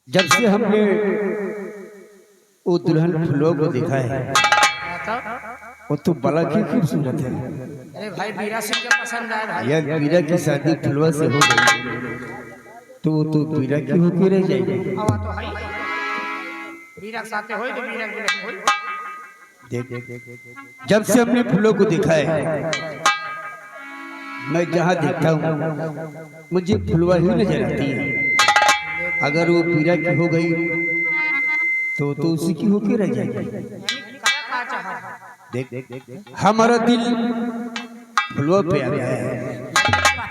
जब से हमने वो दुल्हन फुलों को देखा है वो तो बड़ा ही खूबसूरत है। अरे भाई बीरा सिंह के पसंद आए भाई। यार बीरा की शादी फुलवा से हो गई तो वो तो बीरा की होके रह जाएगी। आवा तो है बीरा के साथे होई तो बीरा के लेके होई। देख जब से हमने फूलों को देखा है मैं जहाँ देखता हूँ मुझे फुलवा ही नजर आती है। अगर वो बीरा की हो गई तो उसी की होके रह जाएगी। देख हमारा दिल फुलवा पे आ गया है।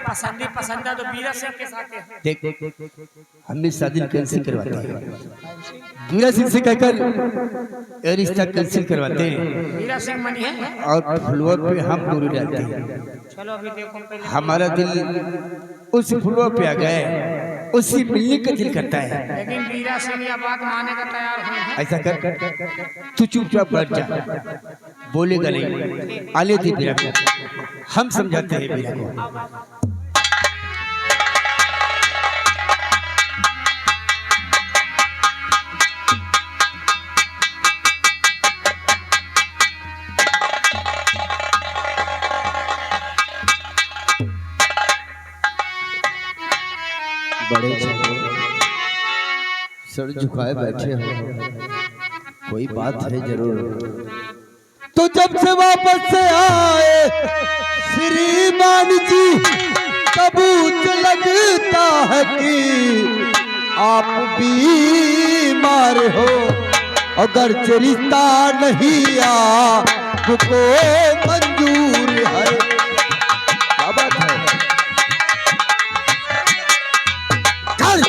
पसंदा तो बीरा सिंह के साथ है। देख हमने शादी कैंसिल करवाते हैं। बीरा सिंह से कहकर ये रिश्ता कैंसिल करवाते हैं। बीरा सिंह मनी है और फुलवा पे हम दूरी डालते हैं। चलो अभी देखो पहले हमारा दिल उस फुलवा पे आ गया है, उसी मिलने का दिल करता है। लेकिन बीरा सिंह यह बात मानने का तैयार हुए हैं। ऐसा कर तू चुपचाप बैठ जा, बोलेगा नहीं। आले दे बीरा को, हम समझाते हैं बीरा को। बड़े सर झुकाए बैठे हो, कोई बात है जरूर। तो जब से वापस से आए श्रीमान जी सबूत लगता है कि आप बीमार हो। अगर रिश्ता नहीं आपको मंजूर है, क्या बात है,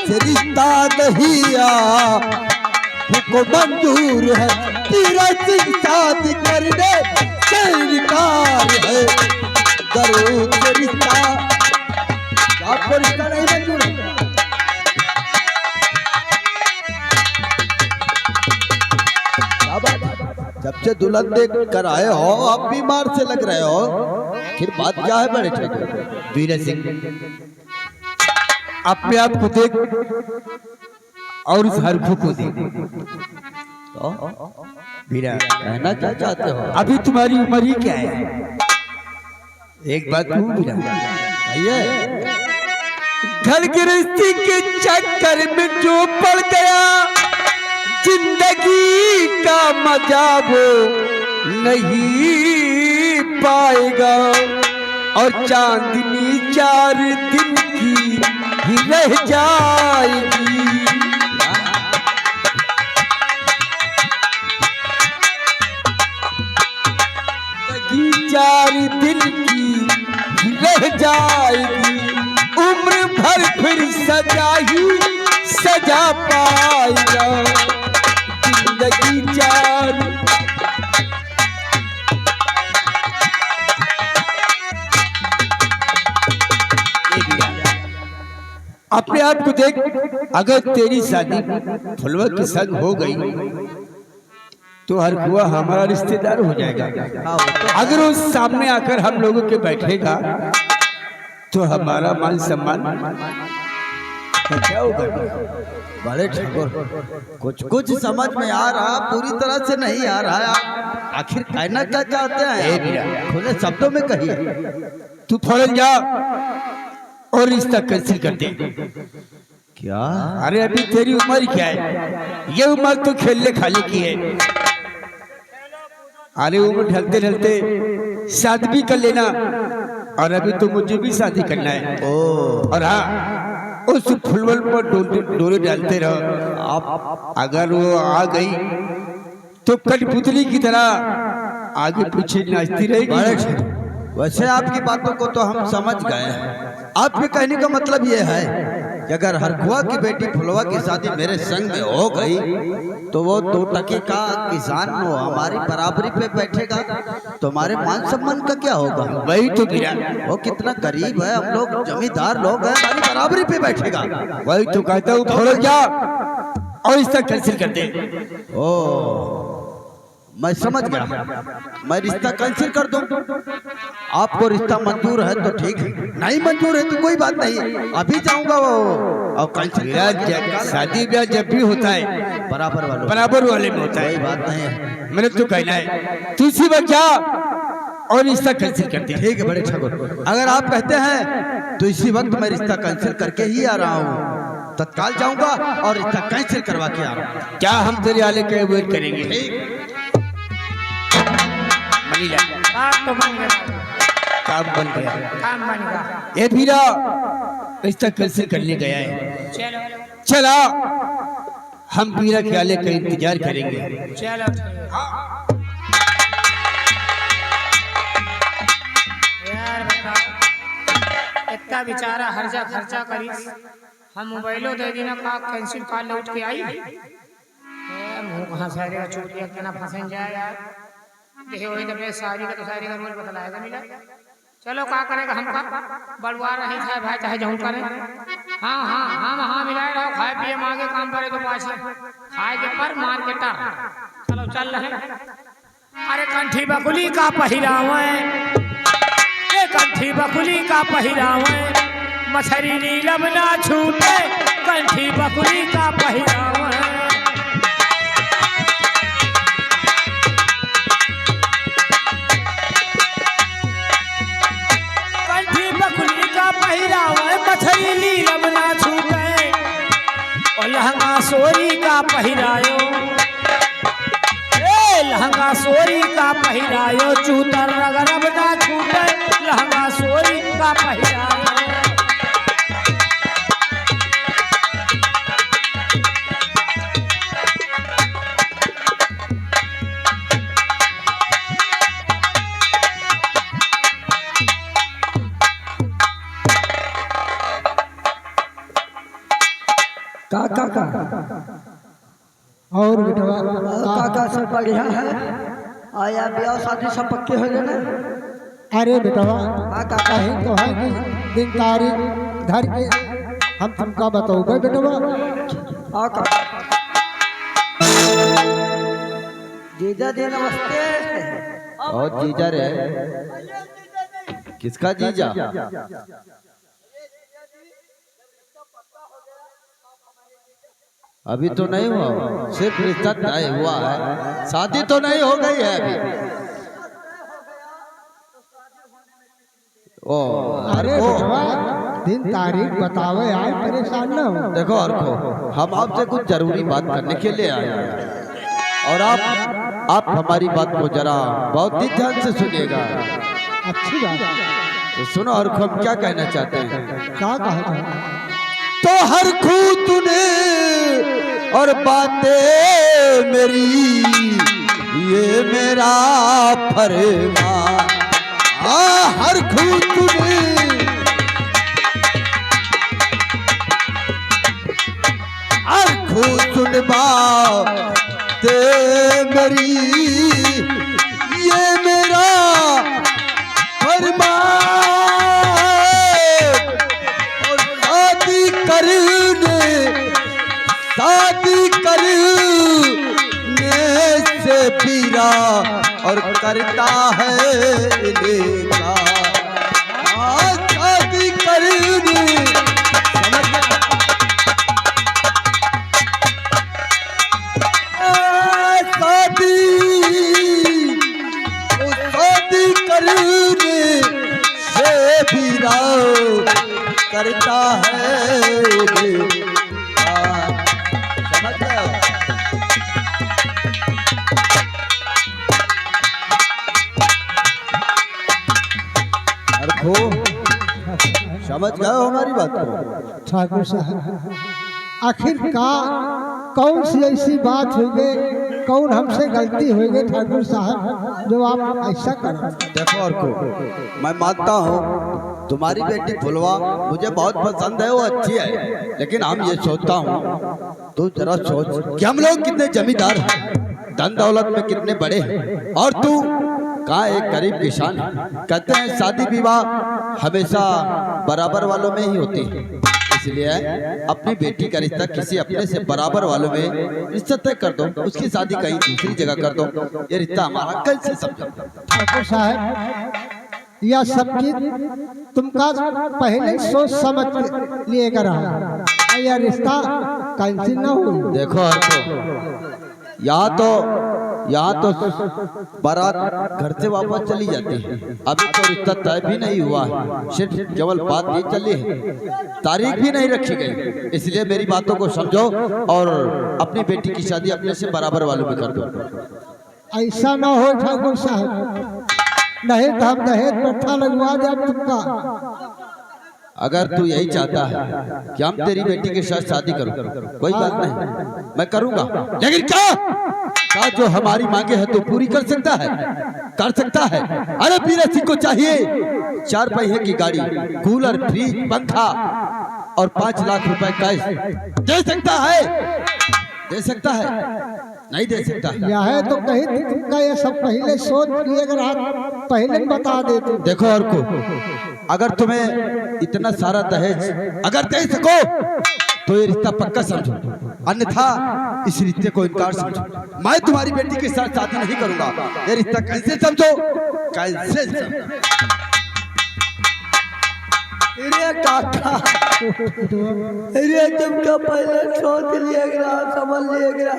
रिश्ता नहीं आपको मंजूर है, तेरा सिंह शादी करने से इनकार है। जरूर रिश्ता आपको रिश्ता नहीं मंजूर है। जब से दुल्हन देख कर आए हो आप बीमार से लग रहे हो, फिर बात क्या है बड़े छोटे? बीरा सिंह अपने आप को देख और उस हरखू को देख। तो बीरा कहना क्या चाहते हो? अभी तुम्हारी उम्र ही क्या है? एक बात कहूं बीरा, आइए घर गृहस्थी के चक्कर में जो पड़ गया जिंदगी का मजा वो नहीं पाएगा। और चांदनी 4 दिन की ही रह जाएगी। 4 दिन की ही रह जाएगी। उम्र भर फिर सजा ही सजा पाएगा। जिंदगी 4 अपने आप को देख, अगर तेरी शादी फुलवा के संग हो गई तो हर कुआ हमारा रिश्तेदार हो जाएगा। अगर वो सामने आकर हम लोगों के बैठेगा तो हमारा मान सम्मान क्या होगा? बड़े ठाकुर कुछ समझ में आ रहा, पूरी तरह से नहीं आ रहा। आखिर कहना क्या चाहते हैं? खुले शब्दों में कहिए। तू फौरन जा और रिश्ता कैंसिल कर दे। क्या? अरे अभी तेरी उम्र क्या है? ये उम्र तो खेलने खाने की है। अरे उम्र ढलते ढलते शादी भी कर लेना, और अभी तो मुझे भी शादी करना है। और हाँ, उस फुलवल पर डोले डालते रहो। आप अगर वो आ गई तो कठपुतली की तरह आगे पीछे नाचती रहेगी। वैसे आपकी बातों को तो हम समझ गए। आपके कहने का मतलब ये है कि अगर हरखुआ की बेटी फुलवा की शादी मेरे संग में हो गई तो वो 2 टके का किसान वो हमारी बराबरी पे बैठेगा, तो हमारे मान सम्मान का क्या होगा? वही तो गिरा, वो कितना करीब है, हम लोग जमींदार लोग हैं, हमारी बराबरी पे बैठेगा। वही तो कहता हूँ, फौरन जा और इसका कैंसिल कर दे। ओ मैं समझ गया, मैं रिश्ता कैंसिल कर दूं। आपको रिश्ता मंजूर है तो ठीक है, नहीं मंजूर है तो कोई बात नहीं। अभी जाऊंगा वो और कैंसिल शादी ब्याह जब भी होता है बराबर वाले में होता है। बात नहीं है, मेरे तो कहना है तू इसी वक्त जा और रिश्ता कैंसिल कर दे। ठीक है बड़े ठाकुर, अगर आप कहते हैं तो इसी वक्त मैं रिश्ता कैंसिल करके ही आ रहा हूँ, तत्काल जाऊंगा और रिश्ता कैंसिल करवा के आ रहा हूँ। क्या हम तेरे आले का वेट करेंगे? मनीला बात तो बन गया, काम बन गया। काम बन गया। ए भीरा रिश्ता कैंसिल करने गया है, चलो चला हम भीरा के आले का इंतजार करेंगे। चलो यार बताओ, इतना बेचारा हर्जा खर्चा करी, हम मोबाइलो दे देना का कैंसिल कर लौट के आई। मुंह कहाँ सारे चुटिया के ना फंसन जाए यार। देखो वही तो सारी का तो सारी का रोज बतलाएगा मिला। चलो क्या करेगा, हमका बलवा रहे थे भाई, चाहे जहूँ करें। हाँ हाँ हाँ हाँ मिलाए रहो, खाए पिए मांगे काम करे तो पास खाए के पर मार के टा। चलो चल रहे। अरे कंठी बकुली का पहिरावे, ये कंठी बकुली का पहिरावे, मछरी नीलम ना छूटे, कंठी बकुली का पहिरावे। कंठी बकुली का पहिरावे, मछरी नीलम ना छूटे, और लहंगा सोरी का पहिरायो, लहंगा सोरी का पहिरायो, चूतर रगरब ना छूटे, लहंगा सोरी का पहिरायो। काका और बेटवा काका सब बढ़िया है, आया ब्याह शादी सब पक्के हो गए ना? अरे बेटवा काका कहीं तो है कि दिन तारीख धर के हम तुमका बताओगे बेटवा। हाँ काका। जीजा जी नमस्ते। और जीजा रे, किसका जीजा? अभी तो नहीं हुआ, सिर्फ रिश्ता तय हुआ है, शादी तो नहीं हो गई है अभी। ओ अरे हरको, बेटवा दिन तारीख बतावे आए, परेशान न हो। देखो हरको, हम आपसे कुछ जरूरी बात करने के लिए आए हैं और आप हमारी बात को जरा बहुत ही ध्यान से सुनिएगा। अच्छी बात है, तो सुनो हरको, हम क्या कहना चाहते हैं। क्या कहा तो हर खू तूने और बातें मेरी, ये मेरा फरमान। हर खू तूने हर खू सुन बातें मेरी, ये मेरा फरमान। शादी करने से पीरा और करता है इनकार। शादी करने शादी करने से पीरा करता है। समझ गए हो हमारी बात को? ठाकुर साहब आखिर का कौन सी ऐसी बात हो गई, कौन हमसे गलती हो गई ठाकुर साहब जो आप ऐसा करें? देखो और को मैं मानता हूँ तुम्हारी बेटी फुलवा मुझे बहुत पसंद है, वो अच्छी है, लेकिन हम ये सोचता हूँ तू जरा सोच कि हम लोग कितने जमींदार हैं, धन दौलत में कितने बड़े हैं, और तू कहाँ एक गरीब किसान है। कहते हैं शादी विवाह हमेशा बराबर वालों में ही होती है, इसलिए अपनी बेटी का रिश्ता किसी अपने से बराबर वालों में रिश्ता तय कर दो, उसकी शादी कहीं दूसरी जगह कर दो। ये रिश्ता हमारा कैसे समझो? ठाकुर साहब यह सब चीज तुमका पहले सोच समझ के लिए करा यह रिश्ता कैंसिल ना हो। देखो यहाँ तो बारात घर से वापस चली जाती है, अभी तो रिश्ता तय भी नहीं हुआ है, सिर्फ केवल बात ही चली है, तारीख भी नहीं रखी गई। इसलिए मेरी बातों को समझो और अपनी बेटी की शादी अपने से बराबर वालों में कर दो। ऐसा ना हो ठाकुर साहब, नहीं तो हम दहेज प्रथा लगवा दे तुमका। अगर तू यही चाहता है कि हम तेरी बेटी के साथ शादी करूं, कोई बात नहीं, मैं करूंगा, लेकिन क्या जो हमारी मांगे है तो पूरी कर सकता है। अरे पीरे सिंह को चाहिए 4 पहिए की गाड़ी, कूलर, फ्रिज, पंखा और 5 लाख रुपए कैश। दे सकता है नहीं दे सकता। यह है तो कहीं तुमका ये सब पहले सोच लिए अगर आप पहले बता देते। देखो और को अगर तुम्हें इतना सारा दहेज अगर दे सको तो ये रिश्ता पक्का समझो, अन्यथा इस रिश्ते को इनकार समझो। मैं तुम्हारी बेटी के साथ शादी नहीं करूंगा, ये रिश्ता कैसे समझो, कैसे समझो। अरे काका, अरे तुमका पहले सोच लिया गया, समझ लिया गया,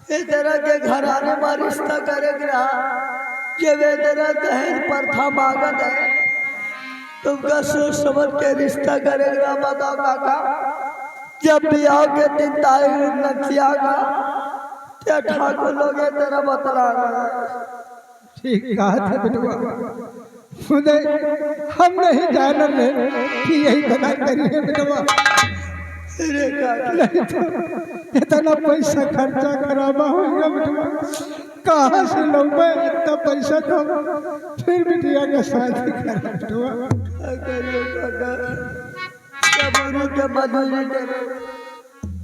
इस तरह के घराने में रिश्ता करे गया, ये वे तरह दहेज प्रथा मांगत है, तुमका सोच समझ के रिश्ता करेगा। बताओ काका, जब ब्याह के दिन तारीख नक्सियागा क्या ठाकुर लोग ये तरह बतला ठीक कहा था बेटुआ, मुझे हम नहीं जान रहे कि यही गलत करिए बेटुआ। अरे काका, नहीं तो इतना पैसा खर्चा करावा होगा बेटुआ, कहाँ से लोगे इतना पैसा तो फिर बिटिया के शादी करा बेटुआ। कबरू के मजूरी करे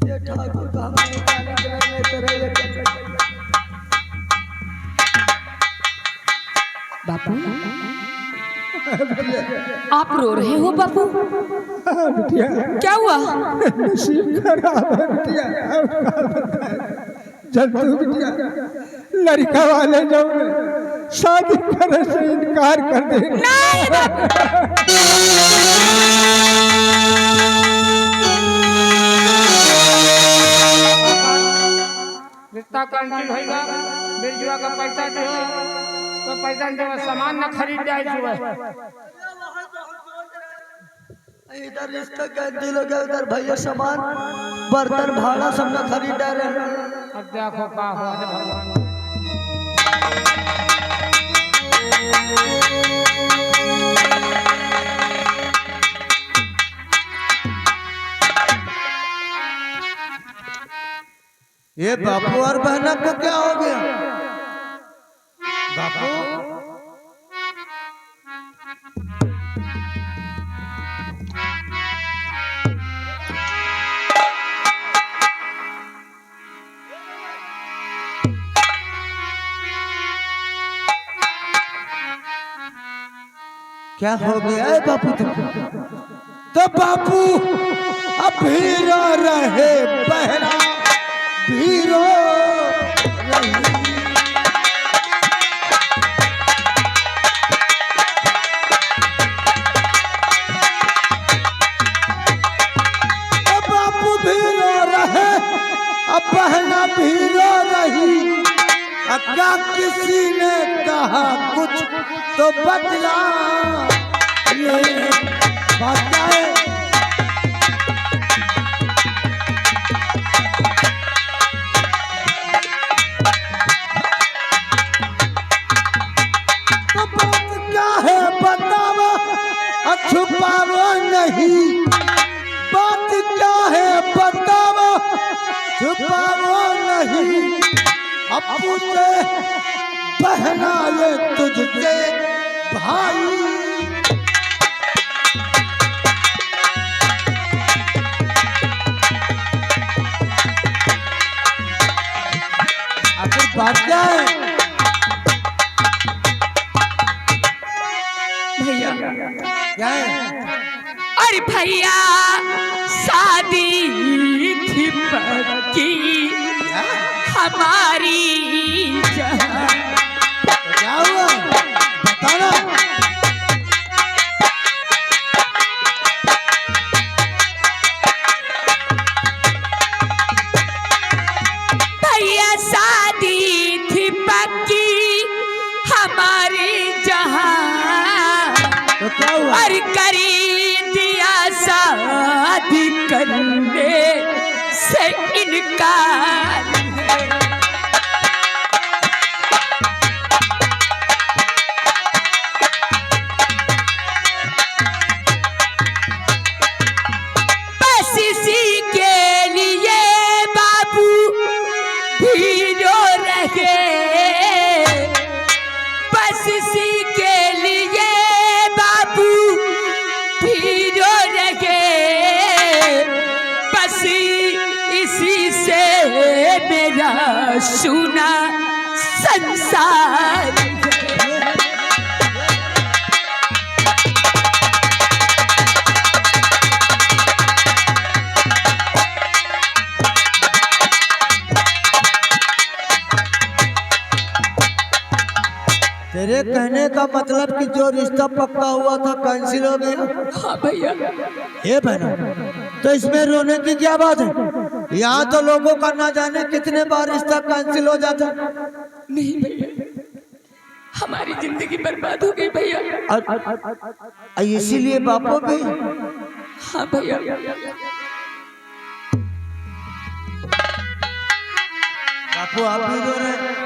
ये ठाकुर का हमारे जाने के लिए तरह ये बापू, आप रो रहे हो बापू? बिटिया क्या हुआ? नसीब खराब है बिटिया। जब तू बिटिया लड़का वाले जब शादी करने से इनकार कर दे, रिश्ता कैंसिल होगा, बिरजुआ का पैसा दे तो पैसा दे, सामान न खरीद जाए सुबह। इधर रिश्ता कैंसिल हो गया, उधर भैया सामान बर्तन भाड़ा सब न खरीद डाले। अब देखो का हुआ भगवान। ये बापू और बहना को क्या हो गया? बापू क्या हो गया है बापू? तो बापू अब भी रो रहे, बहना भी रो रही। अब बापू भी रो रहे, अब बहना भी रो रही। अब क्या किसी ने कहा कुछ तो बदला, ये बात क्या है? तो बात क्या है बताओ, छुपाओ नहीं। बात क्या है बताओ, छुपाओ नहीं। अपू से बहना ये तुझसे भाई, आखिर बात क्या है? भैया, क्या है? अरे भैया शादी थी पक्की हमारी जहाँ। क्या हुआ बताना। करी दिया शादी करने से इनकार। बस इसी के लिए बाबू भी रो रहे, बस इसी के लिए बाबू भी रो रहे, बस इसी से मेरा सुना संसार। तेरे कहने का मतलब कि जो रिश्ता पक्का हुआ था कैंसिल हो गया? हाँ भैया। ये बहना, तो इसमें रोने की क्या बात है? यहाँ तो लोगों का ना जाने कितने बार रिश्ता कैंसिल हो जाता। नहीं भैया, हमारी जिंदगी बर्बाद हो गई भैया। इसीलिए बापू भी? हाँ भैया। बापू आप भी रो रहे हैं?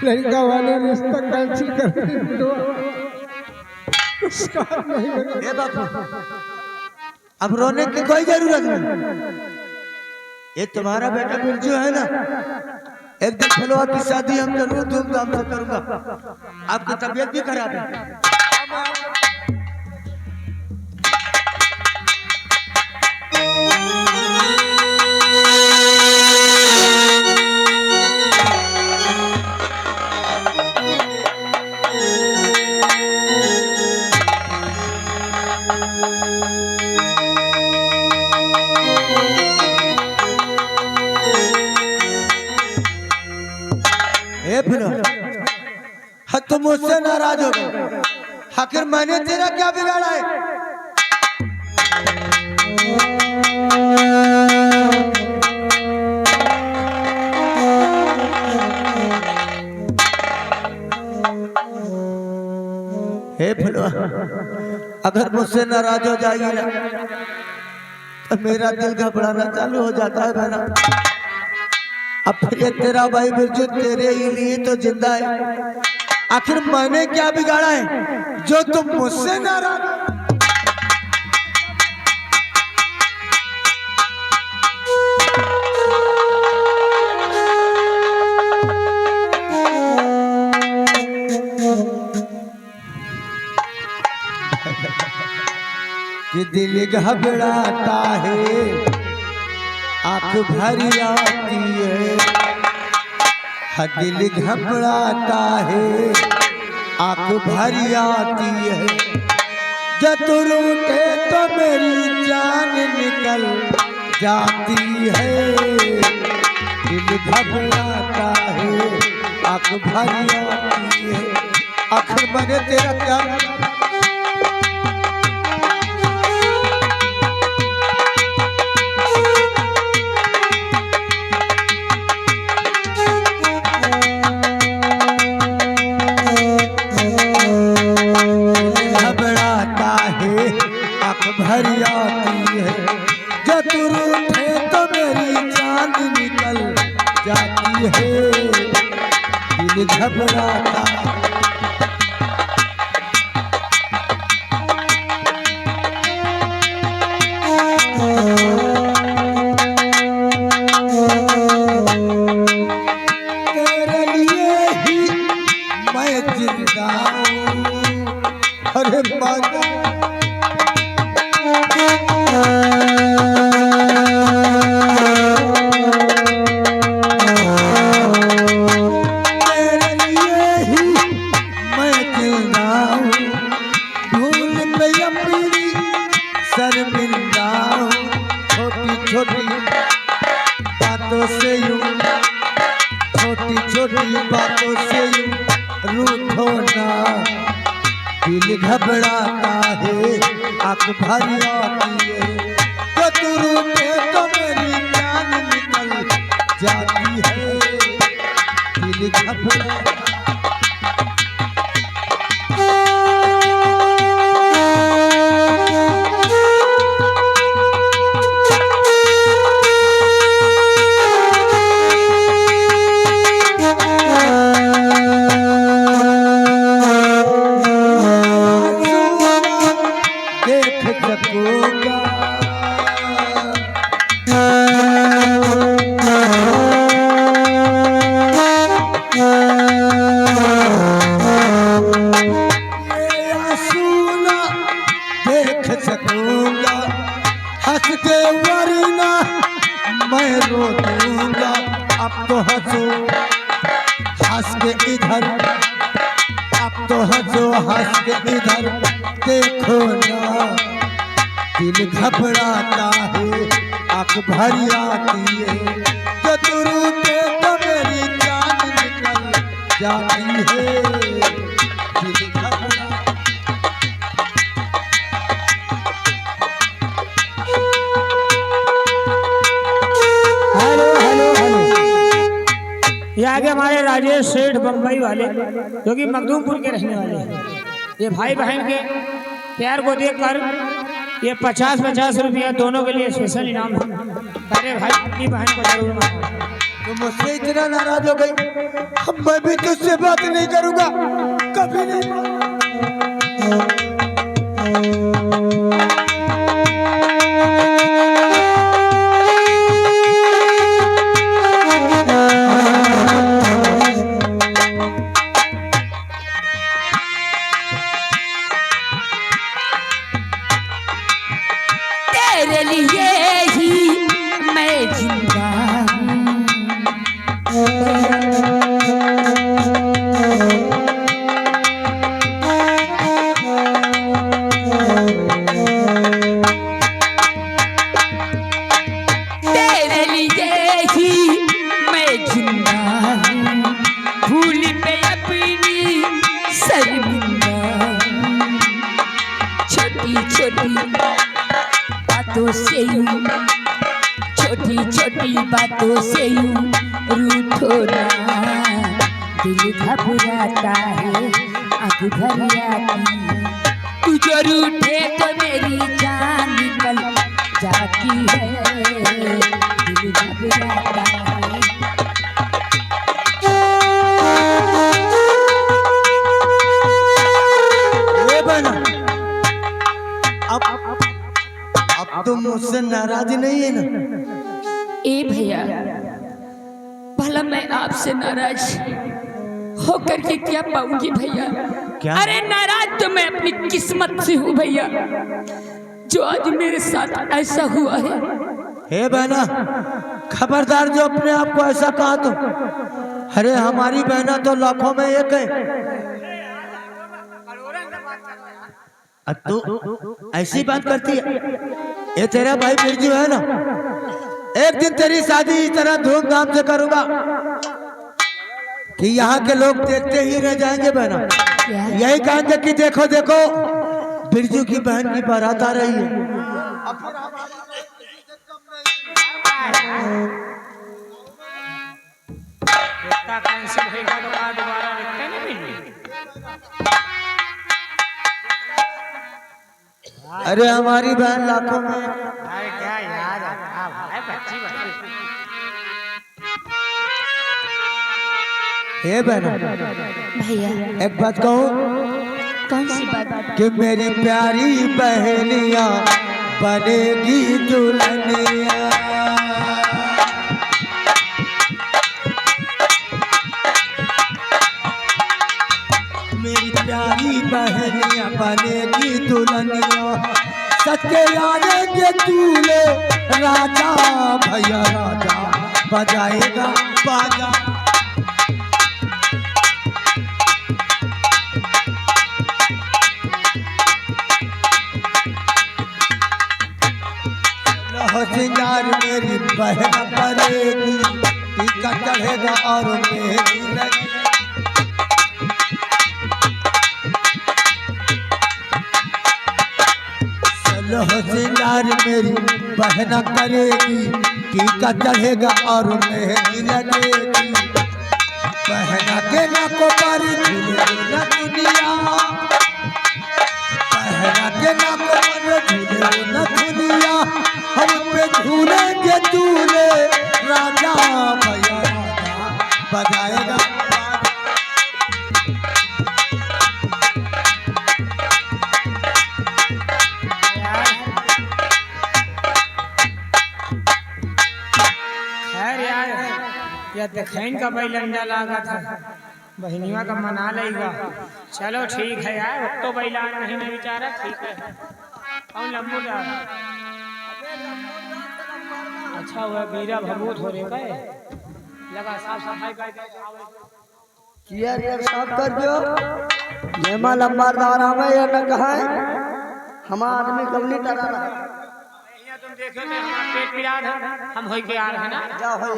लड़का वाले रिश्ता कैंसिल कर ये बापू, अब रोने की कोई जरूरत नहीं। ये तुम्हारा बेटा बिरजू है ना, एक दिन फुलवा की शादी हम जरूर धूमधाम से करूंगा। आपकी तबीयत भी खराब है। तुम मुझसे नाराज हो गए, आखिर मैंने तेरा क्या बिगाड़ा है? हे फुलवा, अगर मुझसे नाराज हो जाएगी ना तो मेरा दिल घबराना चालू हो जाता है बहना। अब फिर ये तेरा भाई बिरजू तेरे ही लिए तो जिंदा है। आखिर मैंने क्या बिगाड़ा है जो तुम मुझसे नाराज? कि दिल घबराता है, आंख भरी आती है। दिल घबराता है, आंख भरी आती है। जब तू रूठे तो मेरी जान निकल जाती है। दिल घबराता है, आंख भरी आती है। आखिर मैंने तेरा क्या भरी आती है। जब तू रूठे तो मेरी जान निकल जाती है। दिल घबराता तेरे लिए ही मैं जिंदा हूँ। अरे माता शर्मिंदा हूँ। छोटी छोटी बातों से यूं, छोटी छोटी बातों से यूं रूठो ना। दिल घबराता है, आंख भरी आती है। तो तू रूठे तो मेरी जान निकल जाती है। दिल घबराता मैं रो दूंगा। अब तो हंसो हंस के इधर, अब तो हंसो हंस के इधर देखो ना, दिल घबराता है आँख भरी आती है, जो तू रूठे तो मेरी जान निकल जाती है, दिल घबरा। Hello hello hello. ये आगे हमारे राजेश सेठ बम्बई वाले जो कि मखदूमपुर के रहने वाले हैं। ये भाई बहन के प्यार को देखकर ये 50-50 रुपया दोनों के लिए स्पेशल इनाम है। अरे भाई अपनी बहन को जरूर मारो। तुम मुझसे इतना नाराज हो गई, अब मैं भी तुझसे बात नहीं करूंगा, कभी नहीं। तेरे लिए ही मैं जिंदा तेरे लिए ही मैं जिंदा हूँ, भूल पे अपनी शर्मिंदा, छोटी छोटी बातों से यूं, छोटी छोटी बातों से यूं रूठो ना, दिल घबराता है आँख भर आती है, तू जो रूठे तो मेरी जान निकल जाती है, दिल घबराता है। ये बना, अब तुम मुझसे नाराज नहीं है ना? ए भैया, भला मैं आपसे नाराज होकर के क्या पाऊंगी भैया? क्या? अरे नाराज तो मैं अपनी किस्मत से हूँ भैया, जो आज मेरे साथ ऐसा हुआ है। हे बहना, खबरदार जो अपने आप को ऐसा कहा तो। अरे हमारी बहना तो लाखों में एक है। तू ऐसी बात करती है? ये तेरा भाई बिरजू है ना, एक दिन तेरी शादी इस तरह धूमधाम से करूंगा कि यहाँ के लोग देखते ही रह जाएंगे बहना। यही कहेंगे कि देखो देखो बिरजू की बहन की बारात आ रही है। रिश्ता कैंसिल होगा तो आज दोबारा रिश्ते नहीं मिलेंगे। अरे हमारी बहन लाखों में। अरे क्या याद आता भाई, बच्ची बच्ची। हे बहना, भैया एक बात कहूँ कौन सी बात? कि मेरी प्यारी बहनिया बनेगी दुल्हनिया। मेरी प्यारी बहनिया बनेगी दुल्हनिया, सच्चे यारे के दूल्हे राजा, भैया राजा बजाएगा बाजा। सिंगार मेरी बहन करेगी, टीका चढ़ेगा और मेहंदी लगी। सिंगार मेरी बहन करेगी, टीका चढ़ेगा और मेहंदी लगेगी। बहना के नाकों पर झूले न दुनिया, बहना के नाकों पर झूले न दुनिया, हम पे झूलेंगे दूल्हे राजा, भैया राजा बजाएगा। खैर यार, यह दखैन का बैलंडा लागा था, बहनिया का मना लेगा। चलो ठीक है यार, अब तो बैलान नहीं मैं बेचारा, ठीक है। और लंबू जा अच्छा हुआ बीरा भभूत हो रे गए लगा साफ सफाई कर चेयर यार साफ कर दो। जेमा लंबादार हमें या न कहा हमारा आदमी कबली टरा रहा। भैया तुम देखो तो हमारा पेट पिला था हम होई के आ रहे हैं ना जा हो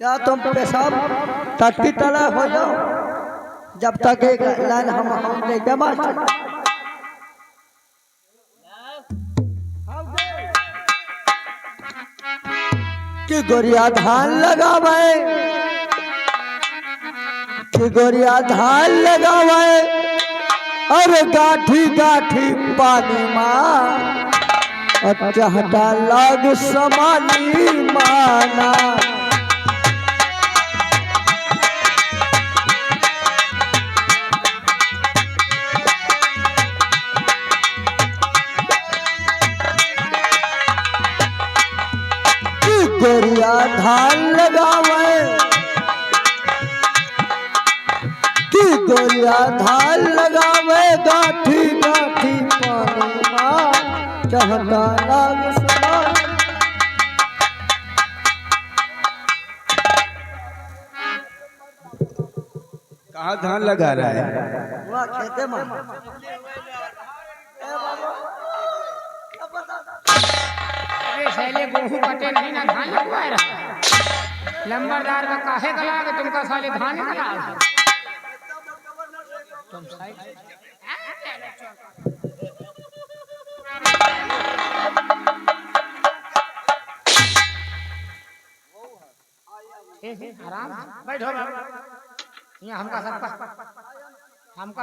या तुम पेशाब टट्टी तला हो जाओ जब तक एक लाइन हम देखे मास्टर कि गोरिया धान लगावे कि गोरिया धान लगावे अरे गाठी गाठी पानी माँ चहटा लाग समानी माना गोरिया धान लगावे कि गोरिया धान लगावे गाठी गाठी पानी माँ चहटा लाग समानी कहाँ धान लगा रहा है? हुआ खेते में अबे साले गेहूं कटे नहीं ना धान लगवा रहा लंबरदार का काहे गला कि तुमका साले धान गला तुम साइड आराम बैठो यहाँ हमका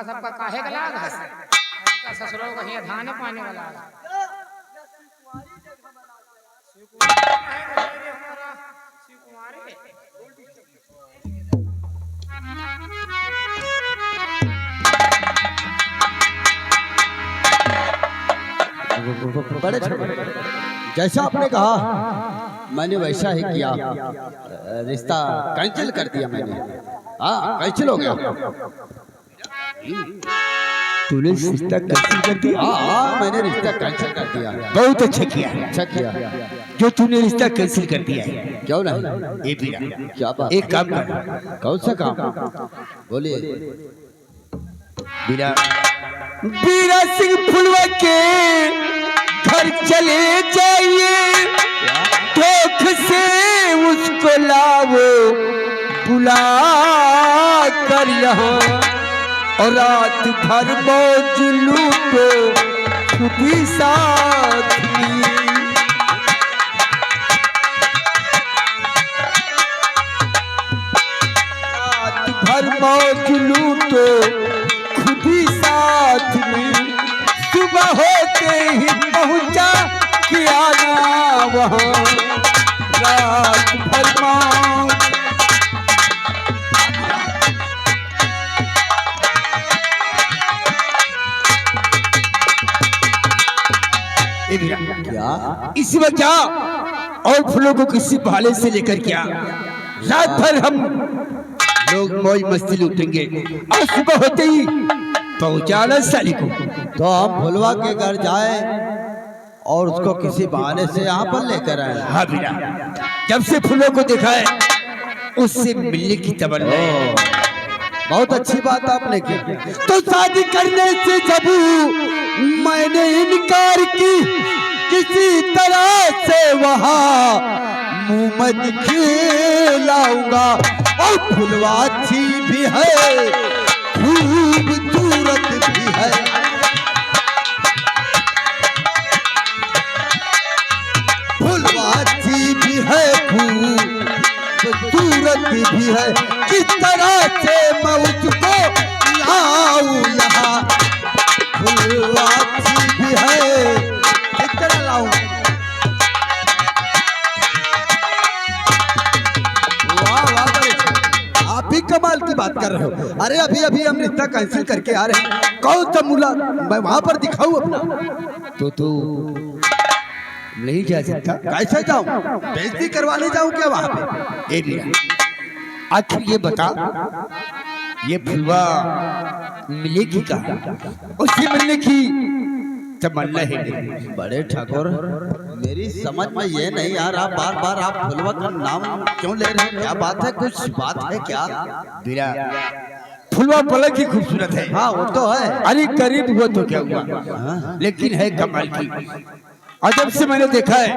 सबका काहे गला हमका ससुरों का यहाँ धान पाने वाला बड़े जैसा आपने कहा मैंने वैसा ही किया। रिश्ता कैंसिल कर दिया मैंने। हाँ कैंसिल हो गया। तूने रिश्ता कैंसिल कर दिया? हाँ मैंने रिश्ता कैंसिल कर दिया। बहुत अच्छा किया अच्छा किया जो तूने रिश्ता कैंसिल कर दिया है। क्यों नहीं? ये बीरा क्या बात? एक काम कर। कौन सा काम? बोलिए। बीरा बीरा सिंह फुलवा के घर चले जाइए धोख से उसको लाओ बुला कर यहाँ और रात भर मौज लूटो खुदी साथ में। रात भर मौज लूटो खुदी साथ में सुबह होते ही पहुंचा किया ना वहाँ रात भर मौज। क्या? इसी वजह और फूलों को किसी बहाने से लेकर क्या रात भर हम लोग मौज मस्ती लूटेंगे और सुबह होते ही पहुंचाना साली को। तो हम फुलवा के घर जाए और उसको किसी बहाने से यहाँ पर लेकर आए। हाँ बीरा जब से फूलों को देखा है उससे मिलने की तमन्ना है। बहुत अच्छी बात आपने की। तो शादी करने से जब मैंने इनकार की किसी तरह से वहाँ मुँह में खिलाऊंगा और फुलवा अच्छी भी है खूबसूरत भी है। फुलवा अच्छी भी है खूबसूरत भी है किस तरह से मैं उसको लाऊं यहाँ फुलवा अच्छी भी है किस तरह लाऊं। आप ही कमाल की बात कर रहे हो। अरे अभी अभी हम रिश्ता कैंसिल करके आ रहे हैं। कौन सा मुला मैं वहां पर दिखाऊं अपना? तो तू नहीं जा सकता। कैसे जाऊं? बेइज्जती करवाने जाऊं क्या वहां पे? ए बीरा आखिर ये बता ये फुलवा मिलेगी कहाँ? उससे मिलने की तमन्ना है मेरी। बड़े ठाकुर, मेरी समझ में ये नहीं आ रहा, बार बार आप फुलवा का नाम क्यों ले रहे हैं? क्या बात है? कुछ बात है क्या? मेरा फुलवा पलक ही खूबसूरत है। हाँ वो तो है। अरे करीब हुआ तो क्या हुआ, लेकिन है कमाल की। और जब से मैंने देखा है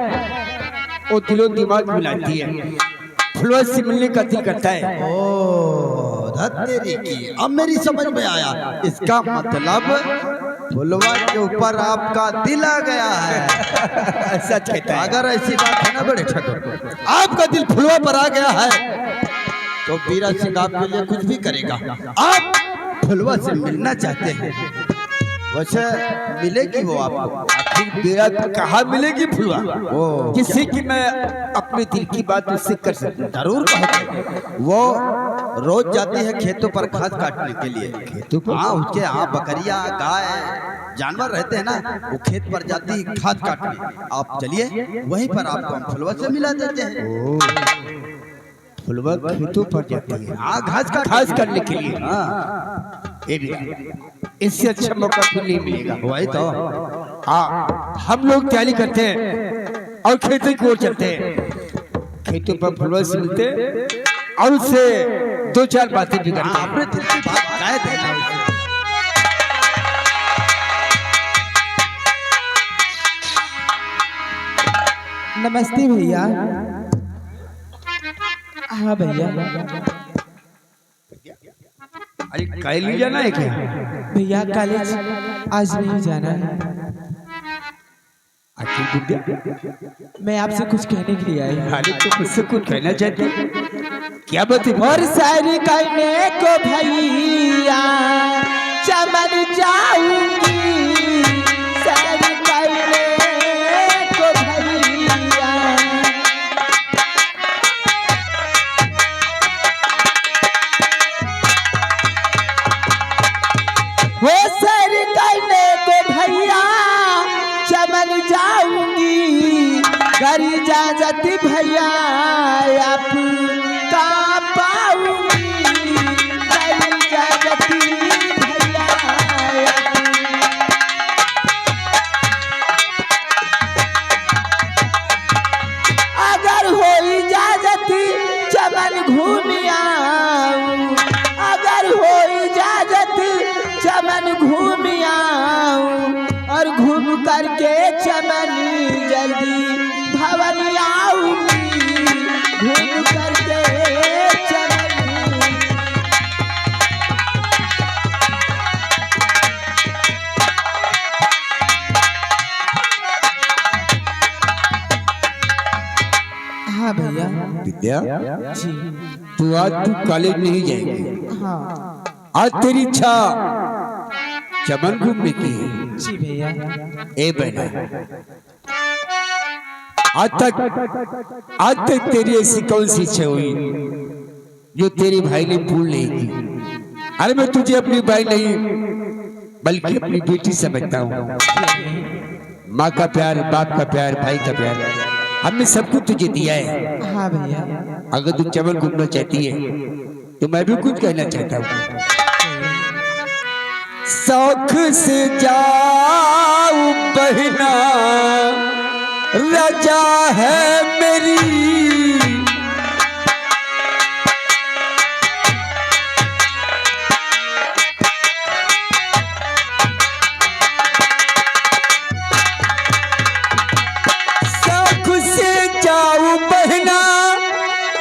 वो दिलो दिमाग मिलाती है, फुलवा से मिलने का दिल करता है। ओ धत्तेरी की, अब मेरी समझ में आया। इसका मतलब फुलवा के ऊपर आपका दिल आ गया है। सच कहता है। अगर ऐसी बात है ना बड़े ठाकुर, आपका दिल फुलवा पर आ गया है तो बीरा सिंह आपके लिए कुछ भी करेगा। आप फुलवा से मिलना चाहते हैं, वैसे मिलेगी वो आपको? आखिर मेरा कहाँ मिलेगी फुलवा ओ जिससे कि मैं अपने दिल की बात उससे कर सकूं। जरूर कहो। वो रोज जाती है खेतों पर घास काटने के लिए। खेतों पर? हाँ, उसके यहाँ बकरियां गाय जानवर रहते हैं ना, वो खेत पर जाती है घास काटने। आप चलिए, वहीं पर आपको हम फुलवा से मिला देते हैं। फुलवा खेतों पर जाती है, हाँ, घास करने के लिए। हाँ ये भी इससे अच्छा मौका फिर नहीं मिलेगा। वही तो। हाँ, हम लोग तैयारी करते हैं और खेतों की ओर चलते हैं। खेतों पर फुलवा से मिलते हैं और उससे दो चार बातें भी करते हैं। आपने दिल की बात कह देना उसे। नमस्ते भैया। हाँ भैया। अरे कल नहीं जाना है क्या? भैया कॉलेज आज नहीं जाना है। आखिर विद्या, मैं आपसे कुछ कहने के लिए आई हूँ। अरे तो मुझसे कुछ कहना चाहते हैं? क्या बात है? और सैर करने को भैया चमन जाऊंगी, सैर करने को भैया। वो सैर करने को भैया चमन जाऊंगी, कर इजाजत भैया आप का पाऊंगी, कर इजाजत भैया अगर हो इजाजत चमन घूम आऊं, अगर हो इजाजत चमन घूम आऊं, और घूम करके चमन जल्दी भवन आऊंगी, घूम करके चमन। हाँ भैया। विद्या, जी तू आज कॉलेज नहीं जाएगी। हाँ आज तेरी इच्छा चमन घूमने की है। जी भैया। ए बहना, आज तक तेरी ऐसी कौन सी इच्छा हुई जो तेरे भाई ने पूर्ण नहीं की? अरे मैं तुझे अपनी भाई नहीं बल्कि अपनी बेटी समझता हूँ। माँ का प्यार, बाप का प्यार, भाई का प्यार हमने सब कुछ तुझे दिया है। हाँ भैया। अगर तू चमन घूमना चाहती है तो मैं भी कुछ कहना चाहता हूँ। शौक से जाऊं बहना, रजा है मेरी, शौक से जाऊं बहना,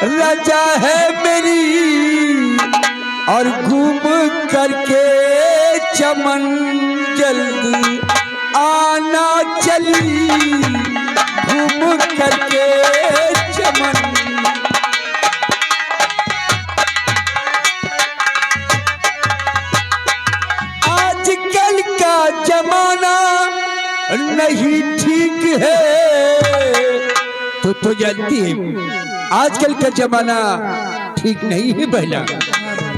रजा है मेरी, और घूम करके चमन जल्दी आना चली, घूम करके चमन। आजकल का जमाना नहीं ठीक है, तो जानती है आजकल का जमाना ठीक नहीं है बहना।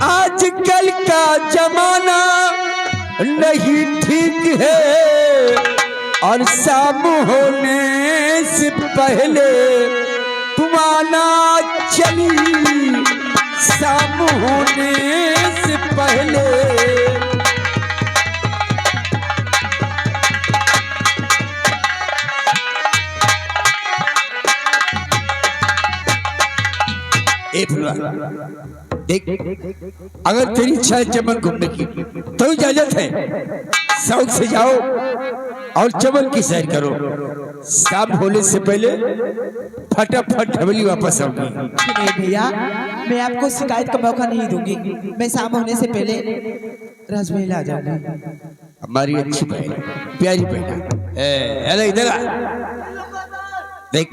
आजकल का जमाना नहीं ठीक है, और शाम होने से पहले तुम आना चली, शाम होने से पहले। ए फुलवा देख, अगर तेरी इच्छा है चमन घूमने की तो इजाजत है, शौक से जाओ और चमन की सैर करो। शाम होने से पहले फटाफट हवेली वापस आओगी। नहीं भैया, मैं आपको शिकायत का मौका नहीं दूंगी। मैं शाम होने से पहले राजमहल आ जाऊंगी। हमारी अच्छी बहन, प्यारी बहन, अरे इधर आ। देख,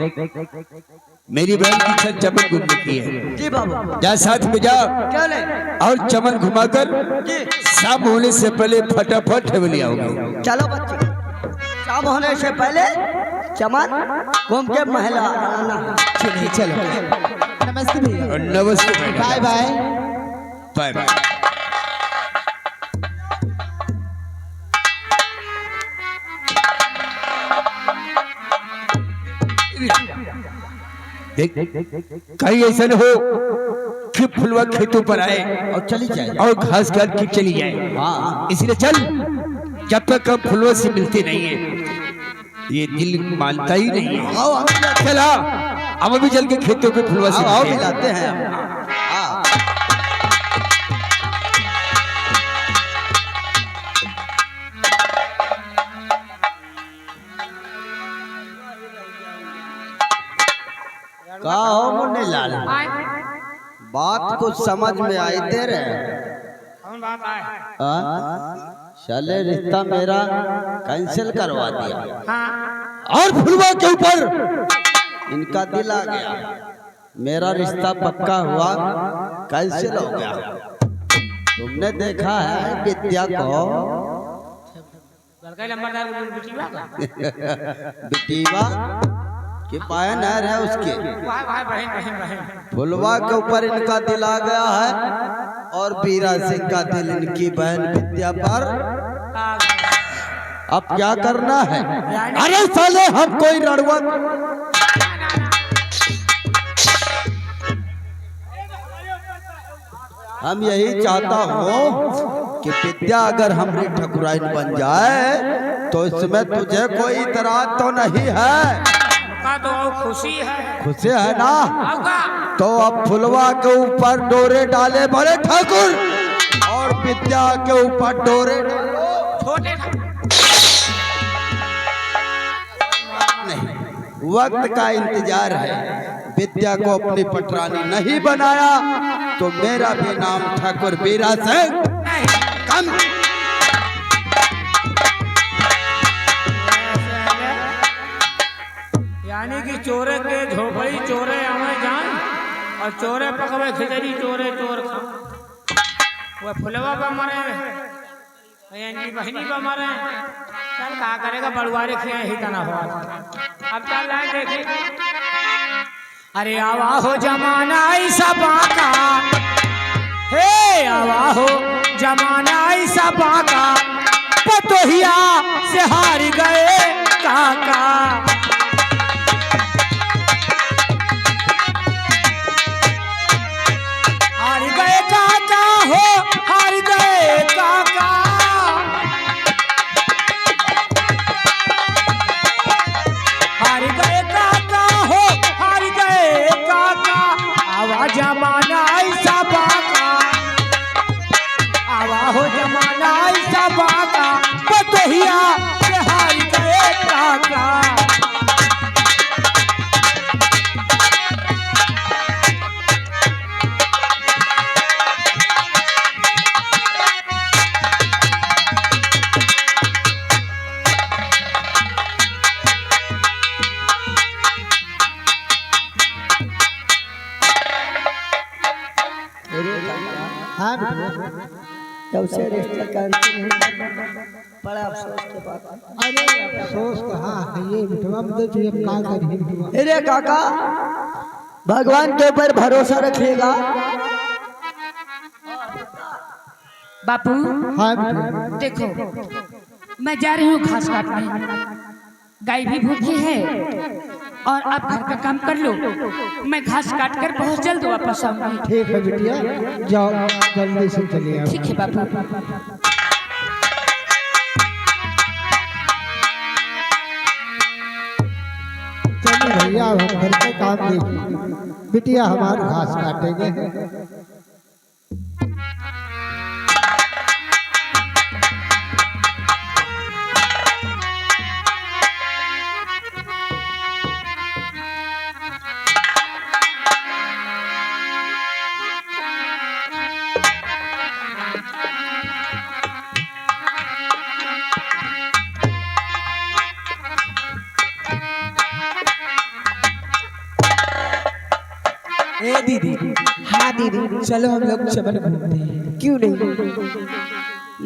मेरी बहन की इच्छा चमन घूमने की है। जी बाबू। जा साथ में जा क्या ले? और चमन घुमाकर शाम होने से पहले फटाफट हवेली आओगे। चलो बच्चे, शाम होने से पहले चमन घूम के महल आना। नहीं चलो। नमस्ते भैया। नमस्ते। Bye bye. Bye bye. देख, कहीं ऐसा न हो कि फुलवा खेतों पर आए और चली जाए। और घास काट के चली जाए। हाँ, इसलिए चल, जब तक हम फुलवा से मिलते नहीं है, ये दिल मानता ही नहीं है। आओ हम चला, हम अभी चल के खेतों के फुलवा से आओ मिलते हैं। मिलाते हैं हम। हाँ। का हो मुन्ने लाल, बात कुछ समझ में आई तेरे? कौन बात है? हाँ? चले रिश्ता मेरा कैंसिल करवा दिया। हाँ, और फुलवा के ऊपर इनका दिल आ गया, मेरा रिश्ता पक्का हुआ, कैंसिल हो गया। तुमने देखा है विद्या को? लड़का लंबरदार बिटिया का बिटीवा की बहन है उसके। भाई भाई बहन बहन बहन। फुलवा के ऊपर इनका दिल आ गया है और बीरा सिंह का दिल इनकी बहन विद्या पर। अब क्या करना है? अरे साले, हम कोई रड़वा हम यही चाहता हूँ कि विद्या अगर हमारी ठकुराइन बन जाए तो इसमें तुझे कोई इतराज तो नहीं है? का तो खुशी है। खुशी है ना? आपका तो अब फुलवा के ऊपर डोरे डाले बड़े ठाकुर और विद्या के ऊपर डोरे डालो छोटे नहीं। वक्त का इंतजार है। विद्या को अपनी पटरानी नहीं बनाया तो मेरा भी नाम ठाकुर बीरा सिंह कम। यानी कि चोरे के झोपड़ी चोरे आवे जान और चोरे पकवे खिचड़ी चोरे चोर खा। वो फुलवा पर मरे यानी बहनी पर मरे। चल कहा करेगा, बड़ुआरे खिया ही तना हुआ। अब चल रहा देखे। अरे आवा हो जमाना ऐसा बाका, हे आवा हो जमाना ऐसा बाका, पतोहिया से हार गए काका। हार गए काका हो, हार गए काका। हार गए काका हो, हार गए काका। आवा जमाना ऐसा बाका, आवा हो जमाना ऐसा बाका, पतोहिया से हार गए काका। हाँ जब से रिश्ता करते बड़ा अफसोस के बात। अरे अफसोस कहाँ है ये बिटवा, मतलब तुझे का करी बिटवा। अरे काका, भगवान के ऊपर भरोसा रखिएगा। बापू हाँ बिटवा। देखो, मैं जा रही हूँ घास काटने। गाय भी भूखी है और आप घर का काम कर लो। मैं घास काट कर बहुत जल्द वापस आऊंगी। ठीक है बिटिया, जाओ जल्दी से चलिए। ठीक है बापू। चलिए भैया हम घर के काम देख, बिटिया हमारे घास काटेंगे। ए दीदी, हाँ दीदी, चलो हम लोग चमन घूमते हैं। क्यों नहीं,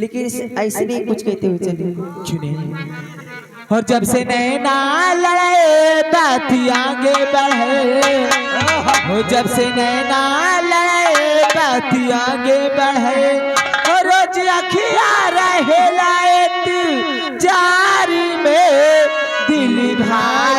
लेकिन ऐसे नहीं कुछ कहते हुए चले। क्यों नहीं? और जब से नैना लड़े बात आगे बढ़े, हो जब से नैना लड़े बात आगे बढ़े, और रोज अखिया रहे लायत जारी में दिल भाई